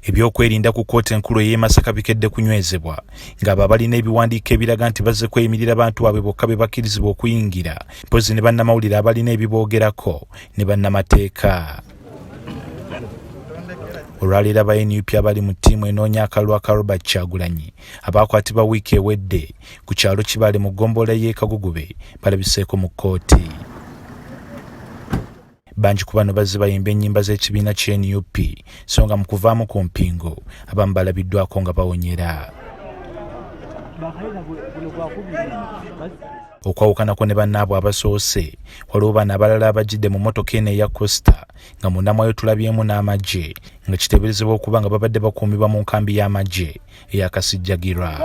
ebyokwerinda ku kkooti enkulu y'e Masaka bikedde kunywezebwa ng'abo abalina ebiwandiiko ebiraga nti bazze kweyimirira bantu baabwe bokka be bakkirizibwa okuyingira mpozi ne bannamawulire abalina ebiboogerako ne bannamateeka. Olwaleero aba NUP abali mu ttiimu enoonya akalulu aka Robert Kyagulanyi abaakwatibwa wiiki ewedde ku kyalo Kibaale mu ggombolola y'e Kagugube balabiseeko mu kkooti. Bangi ku bano bazze bayimba ennyimba z'ekibiina kya NUP so nga mu kuvaamu ku mpingo abamu balabiddwako nga bawonyera. Okwawukanako ne bannaabwe abasoose waliwo bano abalala abajjidde mu mmotoka eno eya Costa nga munda mwayo tulabyemu n'amagye nga kiteeberezebwa okuba nga babadde bakuumibwa mu nkambi y'amagye eya Kasijjagirwa.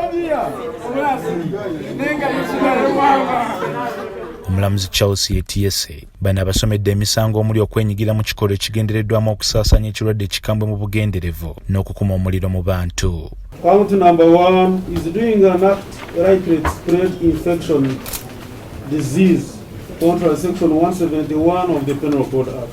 Omulamuzi Charles yetiese bano abasomedde emisango omuli okwenyigira mu kikolo ekigendereddwamu okusaasaanya ekirwadde ekikambwe mu bugenderevu n'okukuma omuliro mu bantu. Count number 1 is doing an act right spread infection disease contra section 171 of the Penal Code Act.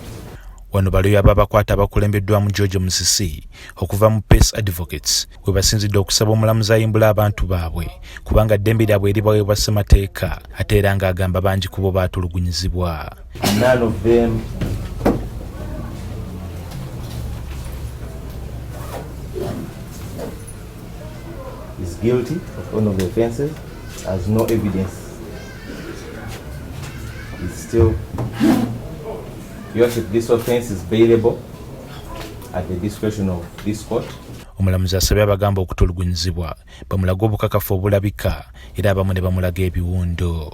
Wano baloyo ababakwata abakulembeddwamu George Musisi okuva mu Peace Advocates we basinzidde okusaba omulamuzi ayimbula abantu baabwe kubanga ddembe lyabwe eribaweebwa ssemateeka ate era ng'agamba bangi ku bo baatulugunyizibwa. None of them is guilty of one of the offences as no evidence is still. Your Worship, this offence is bailable at the discretion of this court. Omulamuzi asabye abagamba okutulugunyizibwa bamulaga obukakafu obulabika era abamu ne bamulaga ebiwundo.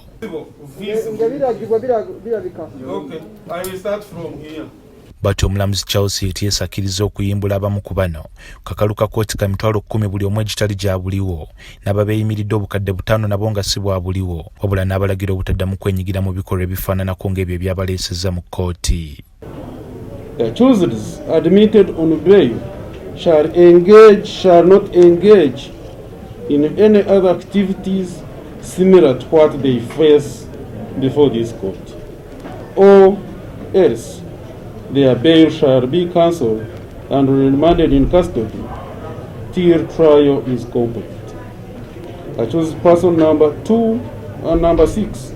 Bati omulamuzi Charles yetiese akkiriza okuyimbula abamu ku bano kakalu ka kkooti ka mitwalo 10 buli omu egitali gya buliwo n'ababeeyimiridde obukadde 5 nabo nga si bwa buliwo wabula n'abalagira obutaddamu kwenyigira mu bikolwa ebifaananako ng'ebyo ebyabaleesezza mu kkooti. The accused admitted on bail shall not engage in any other activities similar to what they face before this court, or else their bail shall be cancelled and remanded in custody till trial is complete. Accused person number 2 and number 6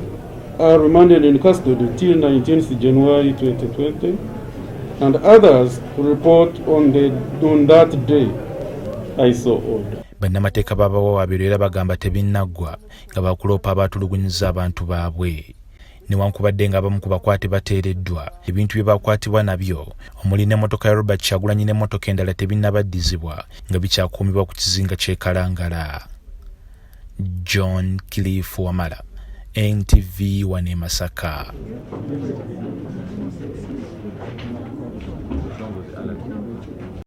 are remanded in custody till 19th January 2020, and others report on that day. I saw order. Bannamateeka b'abawawaabirwa era bagamba tebinnaggwa nga bakuloopa abaatulugunyiza abantu baabwe. Newankubadde nga abamu ku bakwate bateereddwa ebintu bye bakwatibwa nabyo omuli n'emmotoka ya Robert Kyagulanyi n'emmotoka endala tebinnabaddizibwa nga bikyakuumibwa ku kizinga ky'e Kalangala. John Cliff Wamala, NTV wane Masaka.